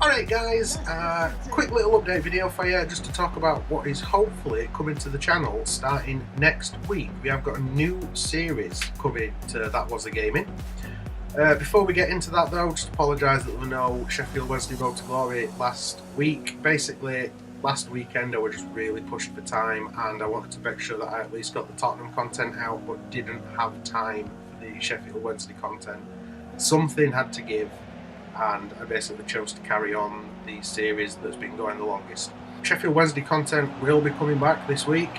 Alright guys, quick little update video for you just to talk about what is hopefully coming to the channel starting next week. We have got a new series coming to That Was a Gaming. Before we get into that though, just apologise that there were no Sheffield Wednesday Road to Glory last week. Basically, last weekend I was just really pushed for time and I wanted to make sure that I at least got the Tottenham content out but didn't have time for the Sheffield Wednesday content. Something had to give, and I basically chose to carry on the series that's been going the longest. Sheffield Wednesday content will be coming back this week.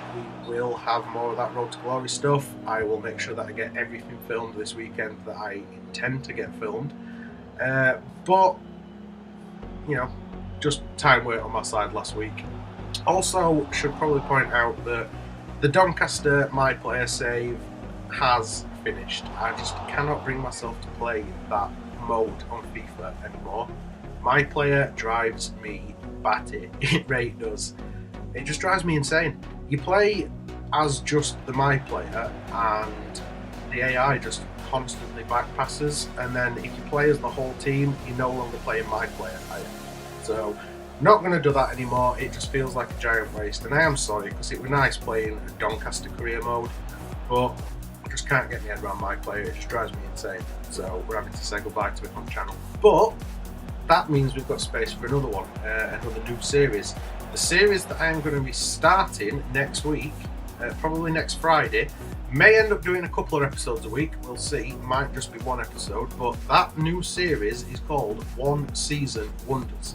We will have more of that Road to Glory stuff. I will make sure that I get everything filmed this weekend that I intend to get filmed. But, you know, just time wait on my side last week. Also, should probably point out that the Doncaster My Player save has finished. I just cannot bring myself to play that mode on FIFA anymore. My Player drives me batty. It really does. It just drives me insane. You play as just the My Player and the AI just constantly backpasses, and then if you play as the whole team, you're no longer playing My Player. So not going to do that anymore. It just feels like a giant waste, and I am sorry because it was nice playing Doncaster career mode, but I just can't get my head around My Player. It just drives me insane. So we're having to say goodbye to it on the channel. But that means we've got space for another one, another new series. The series that I am going to be starting next week, probably next Friday, may end up doing a couple of episodes a week, we'll see, might just be one episode, but that new series is called One Season Wonders.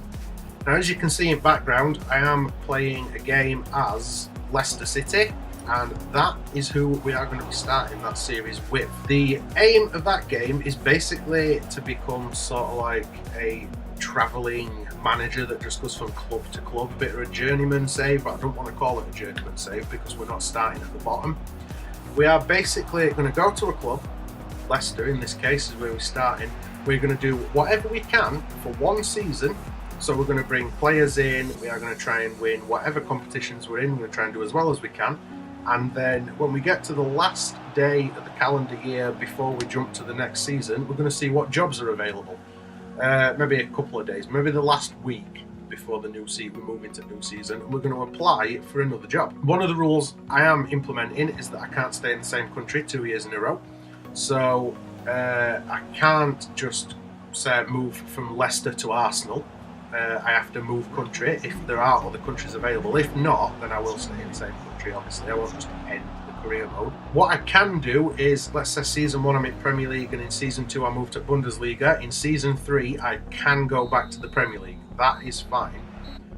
Now as you can see in background, I am playing a game as Leicester City, and that is who we are going to be starting that series with. The aim of that game is basically to become sort of like a travelling manager that just goes from club to club, a bit of a journeyman save, but I don't want to call it a journeyman save because we're not starting at the bottom. We are basically going to go to a club, Leicester in this case is where we're starting. We're going to do whatever we can for one season. So we're going to bring players in, we are going to try and win whatever competitions we're in, we're going to try and do as well as we can. And then when we get to the last day of the calendar year before we jump to the next season, we're going to see what jobs are available. Maybe a couple of days, maybe the last week before the new season, we move into new season, and we're going to apply for another job. One of the rules I am implementing is that I can't stay in the same country 2 years in a row. So I can't just say move from Leicester to Arsenal. I have to move country if there are other countries available. If not, then I will stay in the same country, obviously. I won't just end the career mode. What I can do is, let's say season 1 I'm in Premier League, and in season 2 I move to Bundesliga. In season 3 I can go back to the Premier League. That is fine.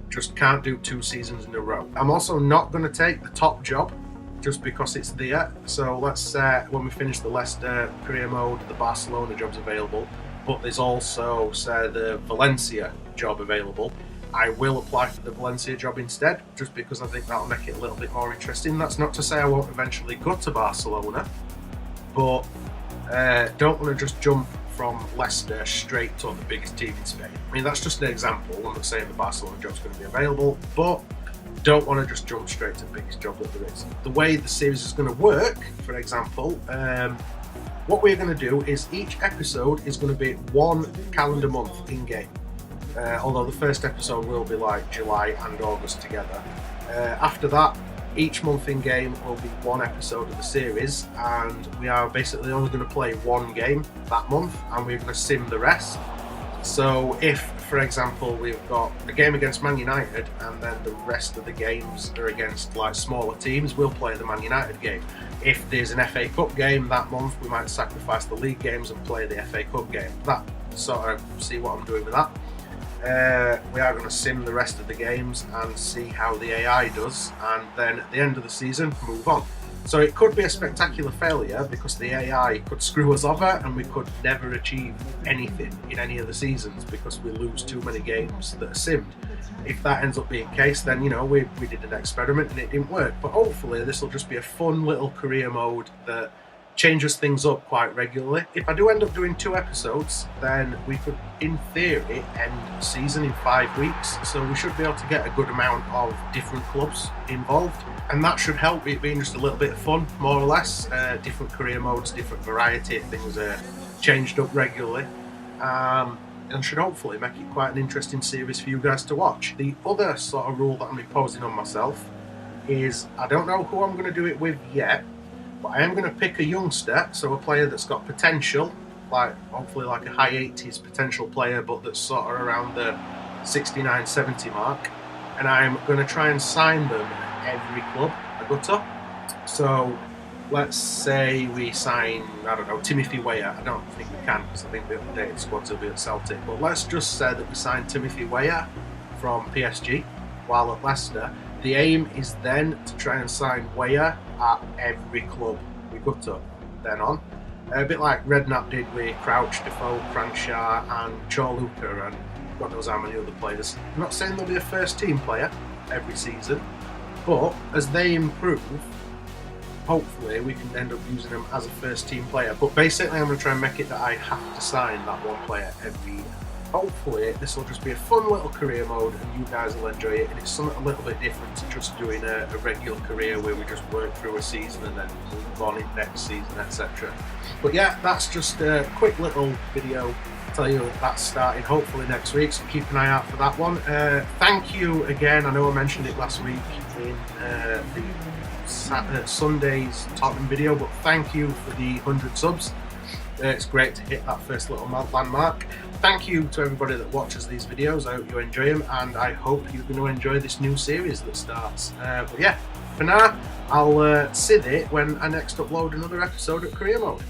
Just can't do 2 seasons in a row. I'm also not going to take the top job just because it's there. So let's say when we finish the Leicester career mode, the Barcelona job's available, but there's also, say, the Valencia job available. I will apply for the Valencia job instead, just because I think that'll make it a little bit more interesting. That's not to say I won't eventually go to Barcelona, but don't want to just jump from Leicester straight to the biggest team in Spain. I mean, that's just an example. I'm not saying the Barcelona job's going to be available, but don't want to just jump straight to the biggest job that there is. The way the series is going to work, for example, what we're going to do is each episode is going to be 1 calendar month in game. Although the first episode will be like July and August together. After that, each month in game will be 1 episode of the series, and we are basically only going to play 1 game that month, and we're going to sim the rest. So if, for example, we've got a game against Man United and then the rest of the games are against like smaller teams, we'll play the Man United game. If there's an FA Cup game that month, we might sacrifice the league games and play the FA Cup game. That sort of see what I'm doing with that. We are going to sim the rest of the games and see how the AI does, and then at the end of the season move on. So it could be a spectacular failure because the AI could screw us over and we could never achieve anything in any of the seasons because we lose too many games that are simmed. If that ends up being the case, then, you know, we did an experiment and it didn't work. But hopefully this will just be a fun little career mode that changes things up quite regularly. If I do end up doing 2 episodes, then we could, in theory, end the season in 5 weeks. So we should be able to get a good amount of different clubs involved. And that should help it being just a little bit of fun, more or less. Different career modes, different variety, things are changed up regularly. and should hopefully make it quite an interesting series for you guys to watch. The other sort of rule that I'm imposing on myself is I don't know who I'm going to do it with yet, but I am going to pick a youngster, so a player that's got potential, like hopefully like a high 80s potential player, but that's sort of around the 69, 70 mark, and I'm going to try and sign them at every club I go to. So let's say we sign, I don't know, Timothy Weah. I don't think we can, because I think the updated squads will be at Celtic, but let's just say that we sign Timothy Weah from PSG while at Leicester. The aim is then to try and sign Weah at every club we go to then on. A bit like Redknapp did with Crouch, Defoe, Crankshaw and Chorluka and God knows how many other players. I'm not saying they'll be a first team player every season, but as they improve, hopefully we can end up using them as a first team player. But basically I'm going to try and make it that I have to sign that one player every year. Hopefully this will just be a fun little career mode and you guys will enjoy it, and it's something a little bit different to just doing a regular career where we just work through a season and then move on in next season, etc. But yeah, that's just a quick little video to tell you that that's starting hopefully next week, so keep an eye out for that one. Thank you again, I know I mentioned it last week in the Sunday's Tottenham video, but thank you for the 100 subs. It's great to hit that first little landmark. Thank you to everybody that watches these videos. I hope you enjoy them, and I hope you're going to enjoy this new series that starts. But yeah, for now, I'll see you when I next upload another episode of Career Mode.